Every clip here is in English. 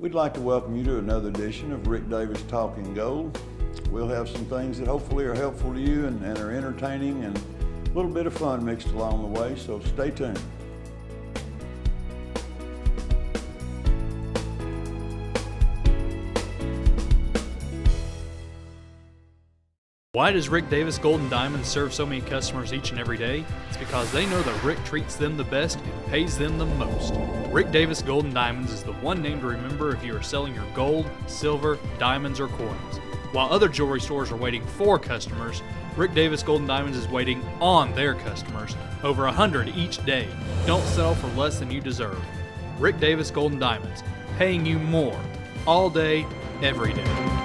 We'd like to welcome you to another edition of Rick Davis Talking Gold. We'll have some things that hopefully are helpful to you and are entertaining and a little bit of fun mixed along the way, so stay tuned. Why does Rick Davis Gold and Diamonds serve so many customers each and every day? It's because they know that Rick treats them the best and pays them the most. Rick Davis Gold and Diamonds is the one name to remember if you are selling your gold, silver, diamonds, or coins. While other jewelry stores are waiting for customers, Rick Davis Gold and Diamonds is waiting on their customers, over 100 each day. Don't settle for less than you deserve. Rick Davis Gold and Diamonds, paying you more, all day, every day.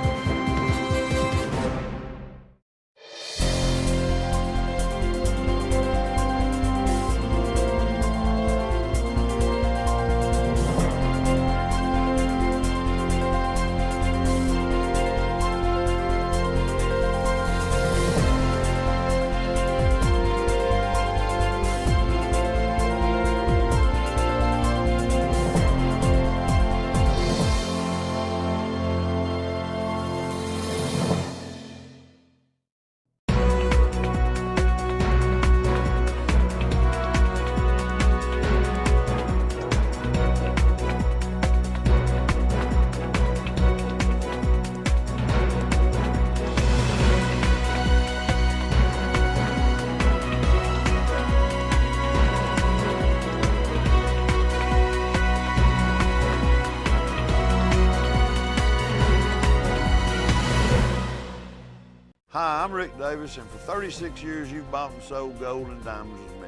Hi, I'm Rick Davis, and for 36 years you've bought and sold gold and diamonds with me.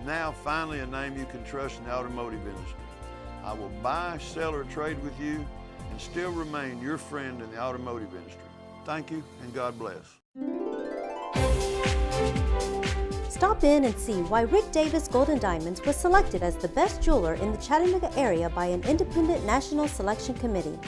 Now, finally, a name you can trust in the automotive industry. I will buy, sell, or trade with you and still remain your friend in the automotive industry. Thank you, and God bless. Stop in and see why Rick Davis Gold and Diamonds was selected as the best jeweler in the Chattanooga area by an independent national selection committee.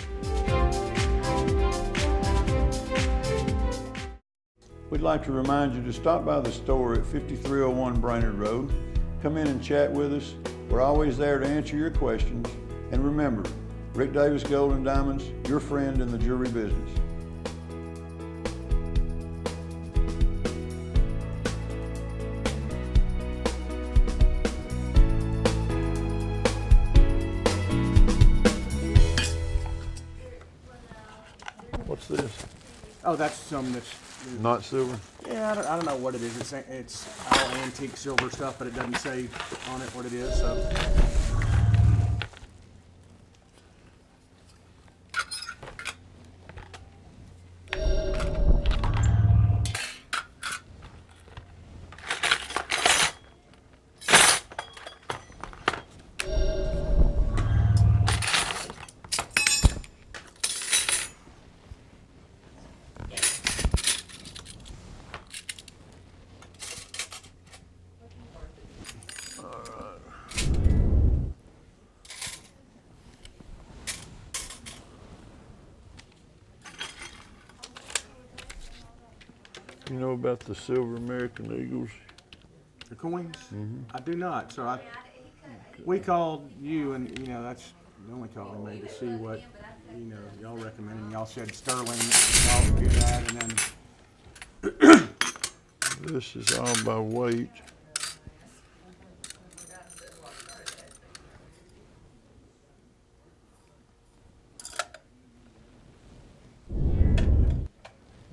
We'd like to remind you to stop by the store at 5301 Brainerd Road. Come in and chat with us. We're always there to answer your questions. And remember, Rick Davis Gold and Diamonds, your friend in the jewelry business. What's this? Oh, that's some that's Not silver? yeah. I don't know what it is. It's all antique silver stuff, but it doesn't say on it what it is. So You know about the silver American Eagles? the coins, I do not. So we called you, and that's the only call we made to see what y'all recommended. And y'all said sterling. Y'all would do that, and then This is all by weight.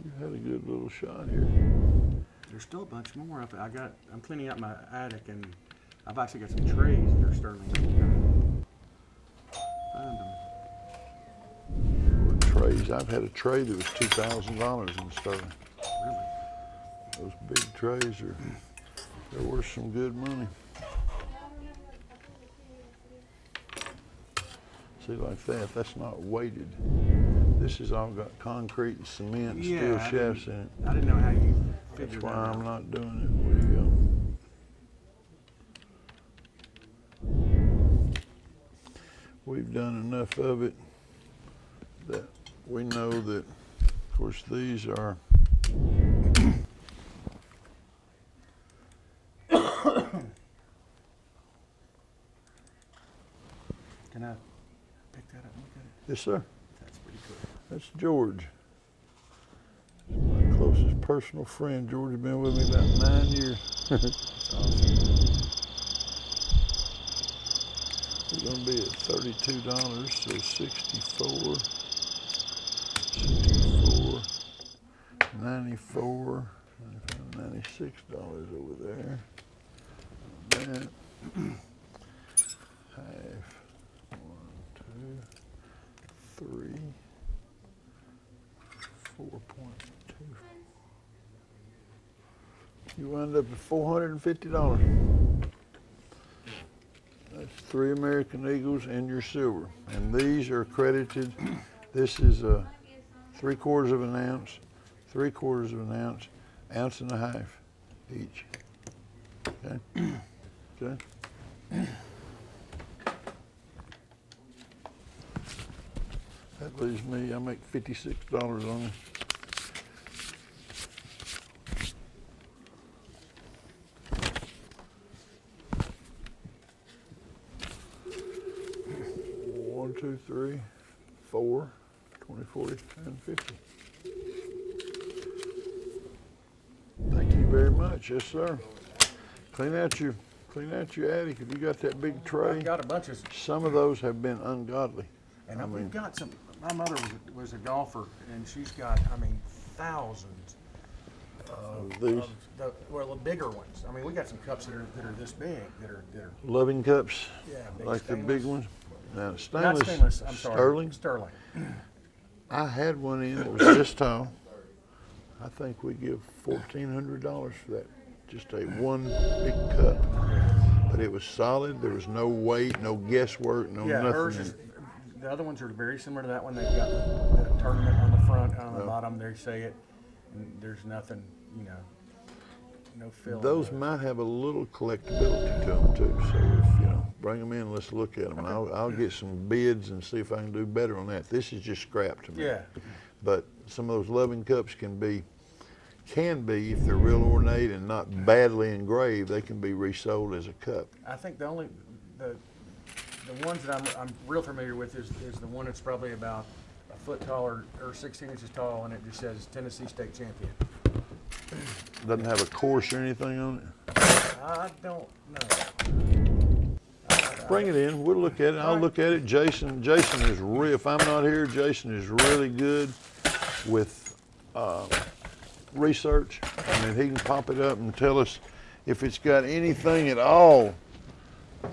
You had a good little shot here. there's still a bunch more up. I'm cleaning out my attic, and I've actually got some trays that are sterling. Find them. Trays. I've had a tray that was $2,000 in sterling. Really? Those big trays they're worth some good money. See, like that, that's not weighted. This has all got concrete and cement and steel shafts in it. I didn't know how you That's figured why that I'm out. not doing it. We've done enough of it that we know that, of course, these are Can I pick that up and look at it? Yes, sir. That's pretty cool. That's George. My closest personal friend. George has been with me about 9 years. That's awesome. We're going to be at $32, so 64, 94, $96 over there. And that, half, 1, 2, 3, 4.2. You wind up at $450. That's 3 American Eagles and your silver. And these are accredited. This is a 3/4 of an ounce, 3/4 of an ounce, ounce and a half each. Okay? Okay? That leaves me, I make $56 on it. One, two, three, 4, 20, 40, and 50. Thank you very much. Yes, sir. Clean out your attic. If you got that big tray, I've got a bunch of, some of those have been ungodly. and I we've mean- got some. My mother was a golfer, and she's got, I mean, thousands Of these the bigger ones. I mean, we got some cups that are this big that are loving cups, yeah, big like the big stainless. ones. Now, Not stainless, stainless. I'm sorry. sterling. Sterling. I had one in that was this tall. I think we give $1,400 for that. Just a one big cup. But it was solid. There was no weight, no guesswork, no Yeah, nothing. hers is. The other ones are very similar to that one. They've got the tournament on the front, on the Yeah. bottom. They say it. And there's nothing, you know, no fill. Those might have a little collectability to them too. So if you know, bring them in. Let's look at them. And I'll get some bids and see if I can do better on that. This is just scrap to me. Yeah. But some of those loving cups can be, if they're real ornate and not badly engraved, they can be resold as a cup. I think the ones that I'm real familiar with is the one that's probably about a foot tall or 16 inches tall, and it just says Tennessee State Champion. Doesn't have a course or anything on it. I don't know. Bring it in. We'll look at it. I'll look at it. Jason is real. If I'm not here, Jason is really good with research. I mean, he can pop it up and tell us if it's got anything at all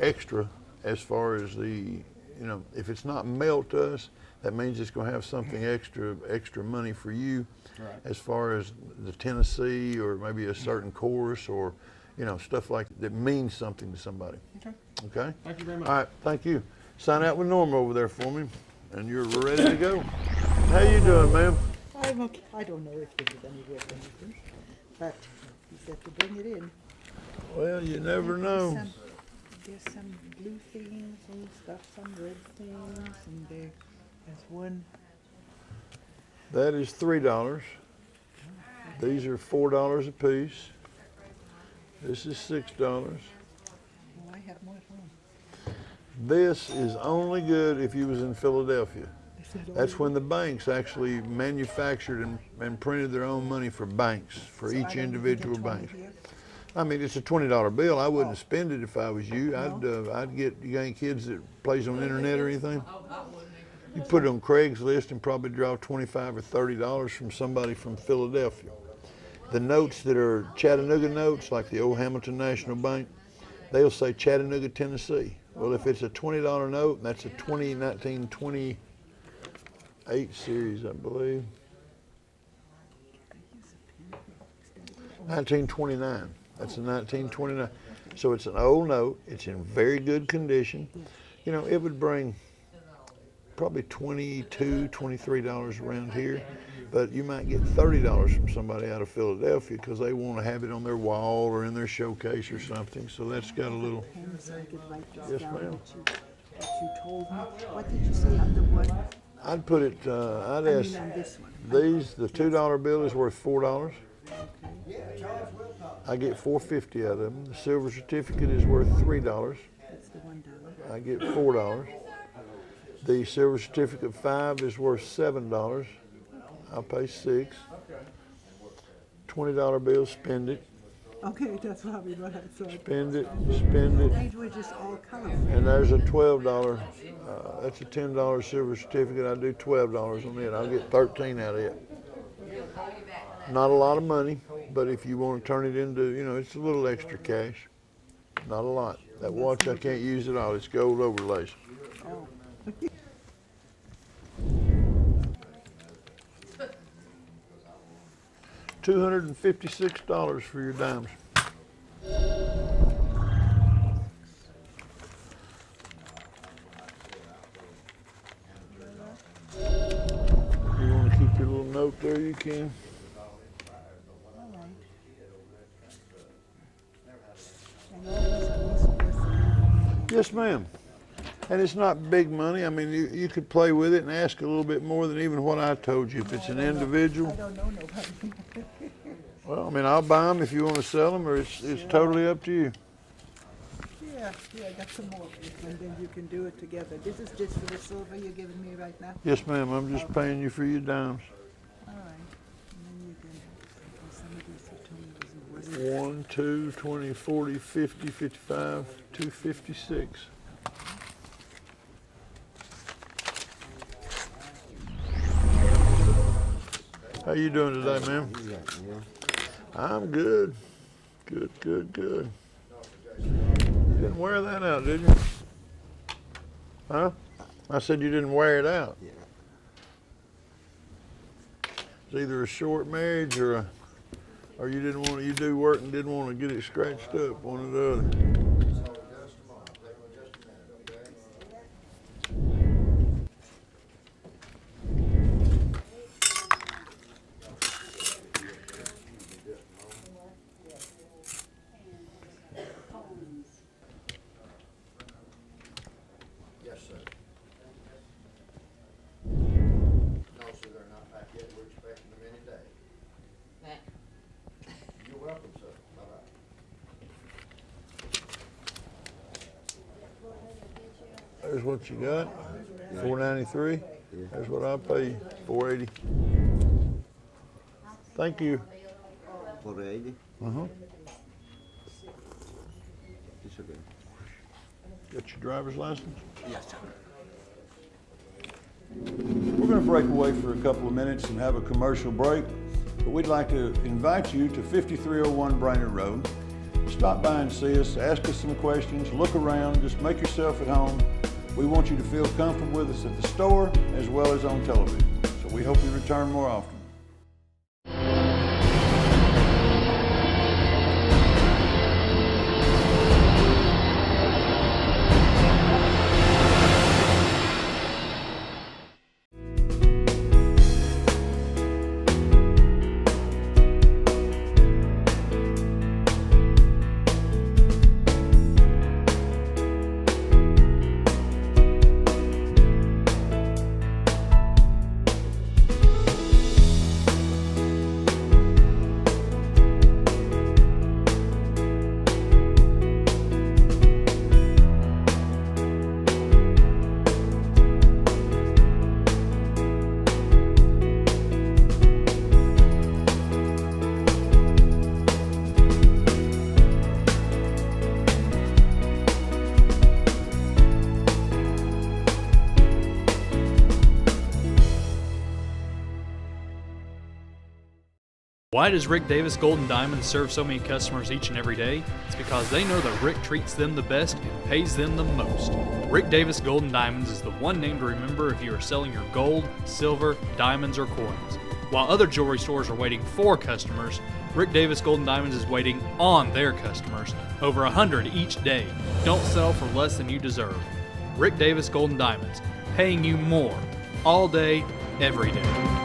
extra as far as if it's not melt to us, that means it's going to have something extra money for you. Right. As far as the Tennessee or maybe a certain course or stuff like that means something to somebody. Okay. Okay? Thank you very much. All right, thank you. Sign out with Norma over there for me, and you're ready to go. How you doing, ma'am? I'm okay. I don't know if there's any with anything, but he said to bring it in. Well, you never know. There's some blue things and stuff, some red things, and there's one. That is $3. These are $4 a piece. This is $6. Oh, I have more at home. This is only good if you was in Philadelphia. Is that all That's you- when the banks actually manufactured and printed their own money for banks, for so I each don't even individual get 20 bank. here? I mean, it's a $20 bill. I wouldn't spend it if I was you. No. I'd get, you got any kids that plays on the internet or anything? You put it on Craigslist and probably draw $25 or $30 from somebody from Philadelphia. The notes that are Chattanooga notes, like the old Hamilton National Bank, they'll say Chattanooga, Tennessee. Well, if it's a $20 note, and that's a 1928 series, I believe. 1929. That's a 1929. So it's an old note. It's in very good condition. It would bring probably $22, $23 around here, but you might get $30 from somebody out of Philadelphia because they want to have it on their wall or in their showcase or something. So that's got a little. Pen so I could write this Yes, down ma'am. that you told me. What did you say on the one? I'd put it. I'd I ask. mean on this one. The $2 bill is worth $4. I get $4.50 out of them. The silver certificate is worth $3. That's the $1. I get $4. The silver certificate 5 is worth $7. I'll pay $6. $20 bill, spend it. Okay, that's probably right. So Spend it, spend it. these were just all colorful. And there's a $12, that's a $10 silver certificate. I do $12 on it. I'll get 13 out of it. Not a lot of money, but if you want to turn it into, you know, it's a little extra cash. Not a lot. That watch, I can't use it all. It's gold overlays. Oh. $256 for your dimes. If you want to keep your little note there, you can. All right. And all these worth a little. Yes, ma'am. And it's not big money. I mean, you could play with it and ask a little bit more than even what I told you. If it's an individual, I don't know nobody. well, I mean, I'll buy them if you want to sell them, or it's totally up to you. Yeah, I got some more, and then you can do it together. This is just for the silver you're giving me right now? Yes, ma'am. I'm just paying you for your dimes. All right. And then you can, some of these you told me wasn't worth it. 1, 2, 20, 40, 50, 55, 256. How you doing today, ma'am? I'm good. Good. You didn't wear that out, did you? Huh? I said you didn't wear it out. It's either a short marriage or you didn't want to, you do work and didn't want to get it scratched up, one or the other. There's what you got, $4.93. That's what I'll pay you, $4.80. Thank you. $4.80? Uh-huh. It's okay. Got your driver's license? Yes, sir. We're going to break away for a couple of minutes and have a commercial break, but we'd like to invite you to 5301 Brainerd Road. Stop by and see us, ask us some questions, look around, just make yourself at home. We want you to feel comfortable with us at the store as well as on television. So we hope you return more often. Why does Rick Davis Gold and Diamonds serve so many customers each and every day? It's because they know that Rick treats them the best and pays them the most. Rick Davis Gold and Diamonds is the one name to remember if you are selling your gold, silver, diamonds, or coins. While other jewelry stores are waiting for customers, Rick Davis Gold and Diamonds is waiting on their customers, over 100 each day. Don't sell for less than you deserve. Rick Davis Gold and Diamonds, paying you more, all day, every day.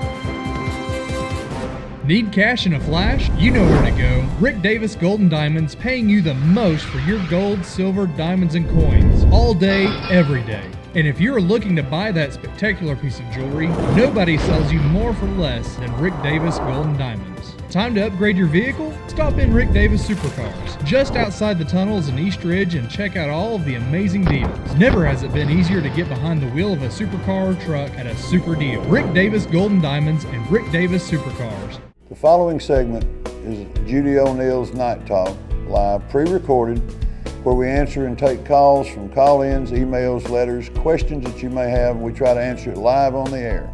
Need cash in a flash? You know where to go. Rick Davis Gold and Diamonds, paying you the most for your gold, silver, diamonds, and coins. All day, every day. And if you're looking to buy that spectacular piece of jewelry, nobody sells you more for less than Rick Davis Gold and Diamonds. Time to upgrade your vehicle? Stop in Rick Davis Supercars, just outside the tunnels in East Ridge, and check out all of the amazing deals. Never has it been easier to get behind the wheel of a supercar or truck at a super deal. Rick Davis Gold and Diamonds and Rick Davis Supercars. The following segment is Judy O'Neill's Night Talk, live, pre-recorded, where we answer and take calls from call-ins, emails, letters, questions that you may have, and we try to answer it live on the air.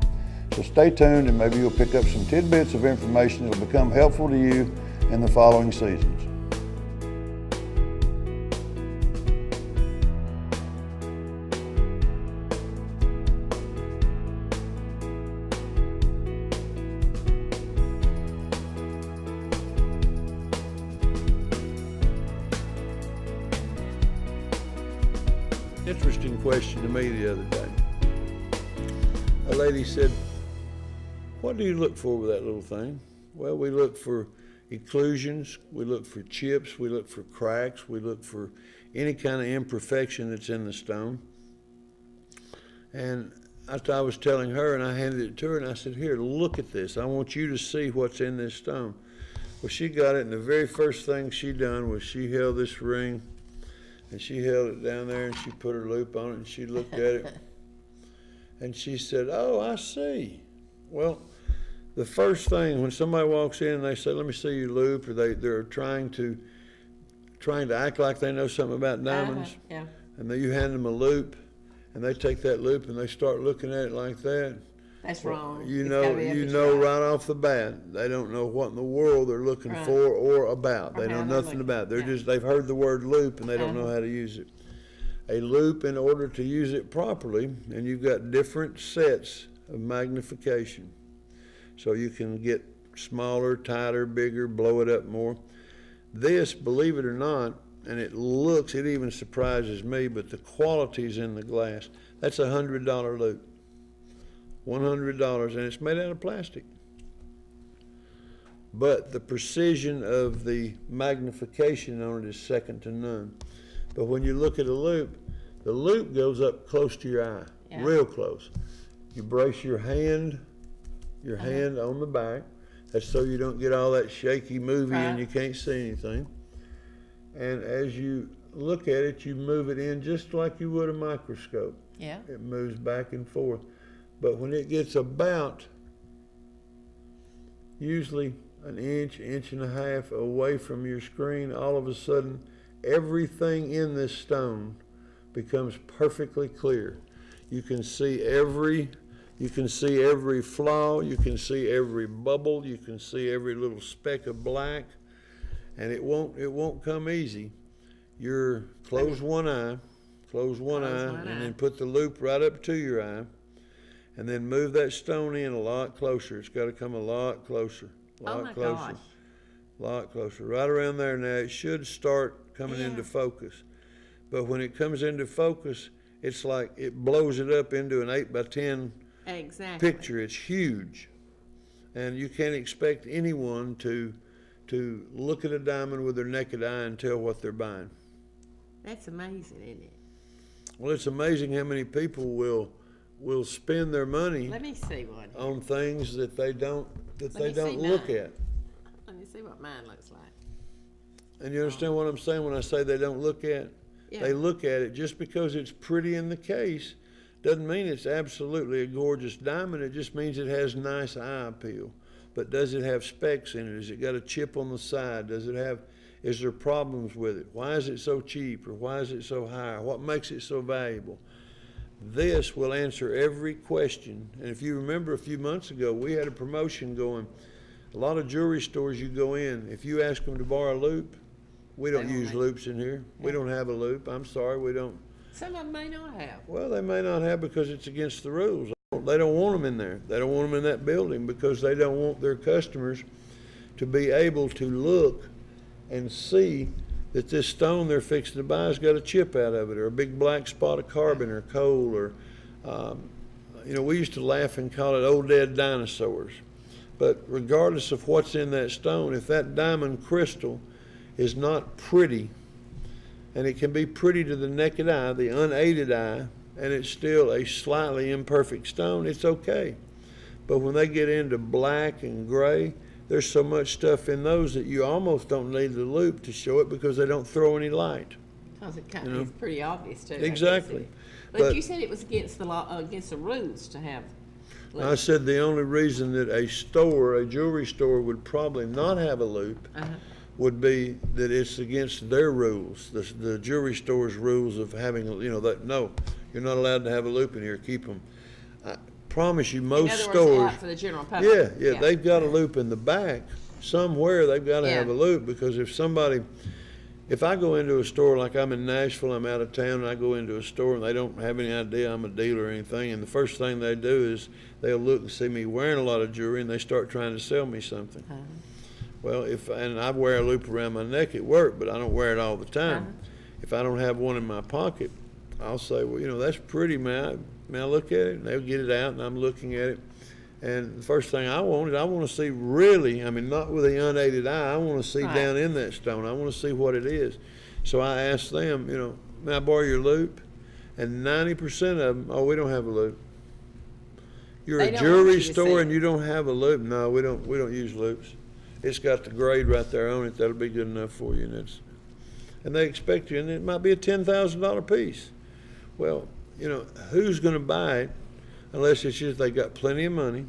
So stay tuned, and maybe you'll pick up some tidbits of information that will become helpful to you in the following seasons. Interesting question to me the other day. A lady said, "What do you look for with that little thing?" Well, we look for occlusions, we look for chips, we look for cracks, we look for any kind of imperfection that's in the stone. And I was telling her, and I handed it to her, and I said, "Here, look at this. I want you to see what's in this stone." Well, she got it, and the very first thing she done was she held this ring, and she held it down there, and she put her loop on it, and she looked at it, and she said, "Oh, I see." Well, the first thing when somebody walks in and they say, "Let me see your loop," or they're trying to act like they know something about diamonds, Yeah. and then you hand them a loop, and they take that loop and they start looking at it like that. That's wrong. You It's know, gotta be up you its know right. right off the bat, they don't know what in the world they're looking Right. for or about. They Or know how they're nothing looking. about it. They're Yeah. just, they've heard the word loop and they don't know Uh-huh. how to use it. A loop, in order to use it properly, and you've got different sets of magnification. So you can get smaller, tighter, bigger, blow it up more. This, believe it or not, and it even surprises me, but the quality's in the glass. That's a $100 loop. $100, and it's made out of plastic. But the precision of the magnification on it is second to none. But when you look at a loop, the loop goes up close to your eye, Yeah. real close. You brace your hand on the back. That's so you don't get all that shaky movie and Right. you can't see anything. And as you look at it, you move it in just like you would a microscope. Yeah. It moves back and forth. But when it gets about usually an inch and a half away from your screen, all of a sudden everything in this stone becomes perfectly clear. You can see every flaw, you can see every bubble, you can see every little speck of black, and it won't come easy. You're close one eye, and then put the loop right up to your eye, and then move that stone in a lot closer. It's got to come a lot closer, Oh my closer, gosh. lot closer. Right around there now, it should start coming Yeah. into focus. But when it comes into focus, it's like it blows it up into an 8x10 Exactly. picture. It's huge, and you can't expect anyone to look at a diamond with their naked eye and tell what they're buying. That's amazing, isn't it? Well, it's amazing how many people will spend their money Let me see one. on things that they don't me see look mine. at. Let me see what mine looks like. And you understand what I'm saying when I say they don't look at? Yeah. They look at it just because it's pretty in the case. Doesn't mean it's absolutely a gorgeous diamond. It just means it has nice eye appeal. But does it have specks in it? Has it got a chip on the side? Is there problems with it? Why is it so cheap, or why is it so high? What makes it so valuable? This will answer every question. And if you remember a few months ago, we had a promotion going. A lot of jewelry stores you go in, if you ask them to borrow a loop, we don't They won't use make- loops in here. We don't have a loop. I'm sorry, we don't. Some of them may not have. Well, they may not have because it's against the rules. They don't want them in there. They don't want them in that building because they don't want their customers to be able to look and see that this stone they're fixing to buy has got a chip out of it, or a big black spot of carbon or coal, or, we used to laugh and call it old dead dinosaurs. But regardless of what's in that stone, if that diamond crystal is not pretty, and it can be pretty to the naked eye, the unaided eye, and it's still a slightly imperfect stone, it's okay. But when they get into black and gray, there's so much stuff in those that you almost don't need the loop to show it because they don't throw any light. Because it kind You of know? is pretty obvious too. I Exactly. guess. But But- you said it was against the law, against the rules to have. I said the only reason that a store, a jewelry store, would probably not have a loop would be that it's against their rules, the jewelry store's rules of having, that, no, you're not allowed to have a loop in here, keep them. I promise you, In most other words, stores. out for the general public. Yeah, they've got a loop in the back. Somewhere they've got to have a Yeah. loop, because if I go into a store, like I'm in Nashville, I'm out of town, and I go into a store and they don't have any idea I'm a dealer or anything, and the first thing they do is they'll look and see me wearing a lot of jewelry and they start trying to sell me something. Well, and I wear a loop around my neck at work, but I don't wear it all the time. If I don't have one in my pocket, I'll say, well, that's pretty, may I look at it? And they'll get it out and I'm looking at it. And the first thing I want to see really, not with the unaided eye, I want to see Right. down in that stone. I want to see what it is. So I ask them, may I borrow your loop? And 90% of them, oh, we don't have a loop. You're They a don't want jewelry you to see store it. and you don't have a loop? No, we don't use loops. It's got the grade right there on it. That'll be good enough for you. And they expect you, and it might be a $10,000 piece. Well, who's going to buy it unless it's just they got plenty of money?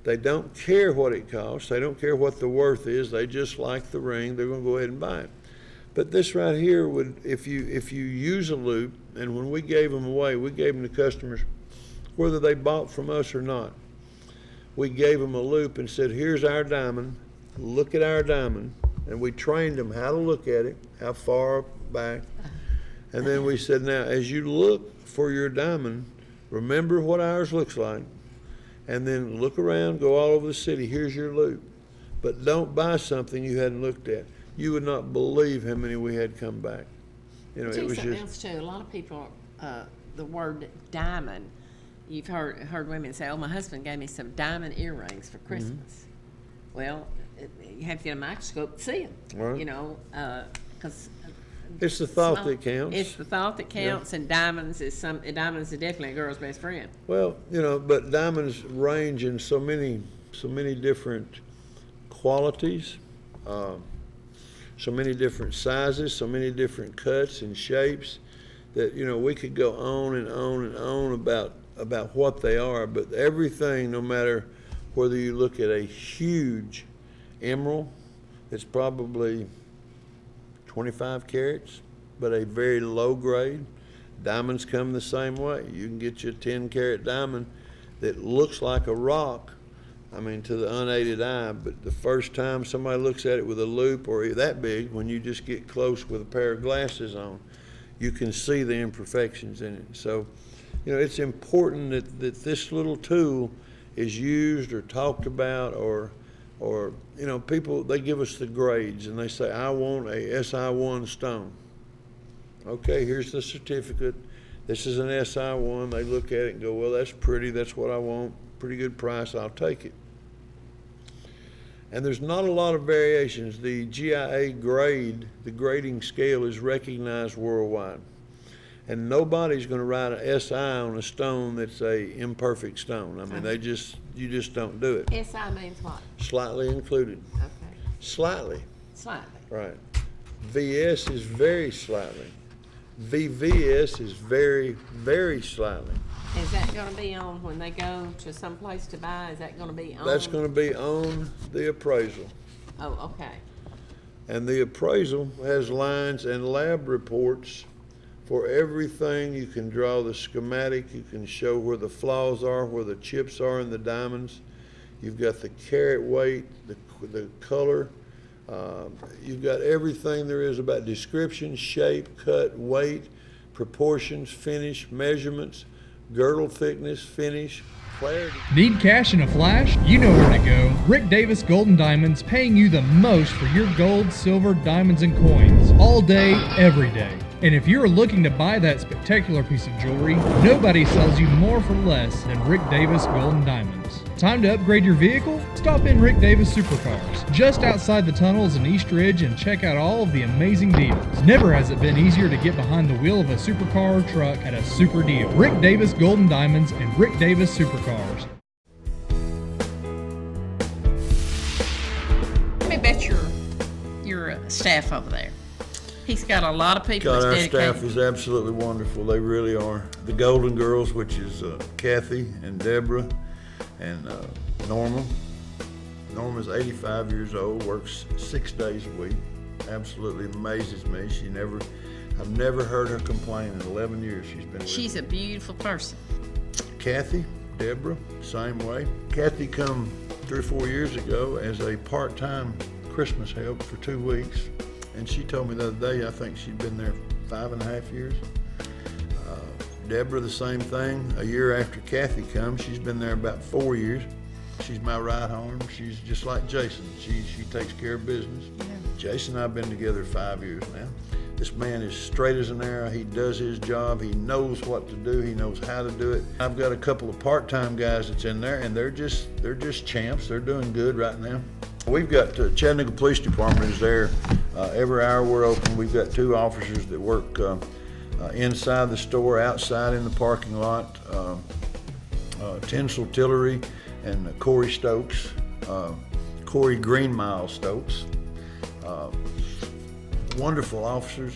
They don't care what it costs. They don't care what the worth is. They just like the ring. They're going to go ahead and buy it. But this right here would, if you use a loop, and when we gave them away, we gave them to customers, whether they bought from us or not. We gave them a loop and said, here's our diamond, look at our diamond. And we trained them how to look at it, how far back. And then we said, now, as you look for your diamond, remember what ours looks like. And then look around, go all over the city, here's your loop. But don't buy something you hadn't looked at. You would not believe how many we had come back. It was something just, else too. A lot of people, the word diamond, you've heard women say, "Oh, my husband gave me some diamond earrings for Christmas." Well, you have to get a microscope to see them. Right. Because it's the thought that counts. It's the thought that counts, and diamonds is definitely a girl's best friend. Well, but diamonds range in so many different qualities, so many different sizes, so many different cuts and shapes that, we could go on and on and on about what they are, but everything, no matter whether you look at a huge emerald that's probably 25 carats, but a very low grade. Diamonds come the same way. You can get you a 10-carat diamond that looks like a rock, to the unaided eye, but the first time somebody looks at it with a loop or that big, when you just get close with a pair of glasses on, you can see the imperfections in it. So, it's important that this little tool is used or talked about, or people, they give us the grades and they say, I want a SI1 stone. Okay, here's the certificate. This is an SI1. They look at it and go, well, that's pretty. That's what I want. Pretty good price. I'll take it. And there's not a lot of variations. The GIA grade, the grading scale, is recognized worldwide. And nobody's going to write an SI on a stone that's a imperfect stone. You just don't do it. SI means what? Slightly included. Okay. Slightly. Slightly. Right. VS is very slightly. VVS is very, very slightly. Is that going to be on when they go to some place to buy? Is that going to be on? That's going to be on the appraisal. Oh, okay. And the appraisal has lines and lab reports for everything. You can draw the schematic. You can show where the flaws are, where the chips are in the diamonds. You've got the carat weight, the color. You've got everything there is about description, shape, cut, weight, proportions, finish, measurements, girdle thickness, finish, clarity. Need cash in a flash? You know where to go. Rick Davis Gold and Diamonds, paying you the most for your gold, silver, diamonds, and coins. All day, every day. And if you're looking to buy that spectacular piece of jewelry, nobody sells you more for less than Rick Davis Gold and Diamonds. Time to upgrade your vehicle? Stop in Rick Davis Supercars, just outside the tunnels in East Ridge, and check out all of the amazing deals. Never has it been easier to get behind the wheel of a supercar or truck at a super deal. Rick Davis Gold and Diamonds and Rick Davis Supercars. Let me bet your staff over there. He's got a lot of people God, that's our dedicated. staff is absolutely wonderful. They really are. The Golden Girls, which is Kathy and Deborah and Norma. Norma's 85 years old, works 6 days a week. Absolutely amazes me. I've never heard her complain in 11 years she's been with She's me. a beautiful person. Kathy, Deborah, same way. Kathy come 3 or 4 years ago as a part-time Christmas help for 2 weeks. And she told me the other day, I think she'd been there 5.5 years. Deborah, the same thing. A year after Kathy comes, she's been there about 4 years. She's my right arm. She's just like Jason. She takes care of business. Yeah. Jason and I have been together 5 years now. This man is straight as an arrow. He does his job. He knows what to do. He knows how to do it. I've got a couple of part-time guys that's in there, and they're just champs. They're doing good right now. We've got Chattanooga Police Department is there. Every hour we're open. We've got 2 officers that work inside the store, outside in the parking lot. Tinsel Tillery and Corey Stokes, Corey Greenmile Stokes. Wonderful officers.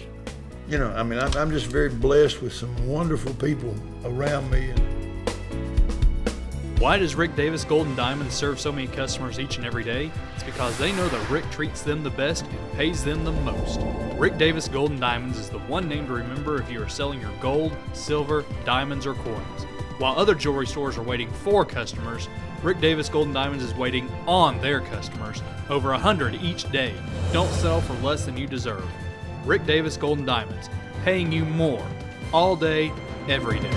You know, I mean, I'm just very blessed with some wonderful people around me. Why does Rick Davis Gold and Diamonds serve so many customers each and every day? It's because they know that Rick treats them the best and pays them the most. Rick Davis Gold and Diamonds is the one name to remember if you are selling your gold, silver, diamonds, or coins. While other jewelry stores are waiting for customers, Rick Davis Gold and Diamonds is waiting on their customers. Over 100 each day. Don't sell for less than you deserve. Rick Davis Gold and Diamonds, paying you more, all day, every day.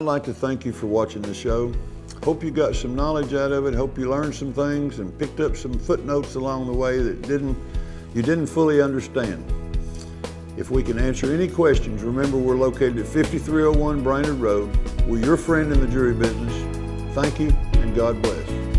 I'd like to thank you for watching the show. Hope you got some knowledge out of it. Hope you learned some things and picked up some footnotes along the way that you didn't fully understand. If we can answer any questions, remember we're located at 5301 Brainerd Road. We're your friend in the jewelry business. Thank you and God bless.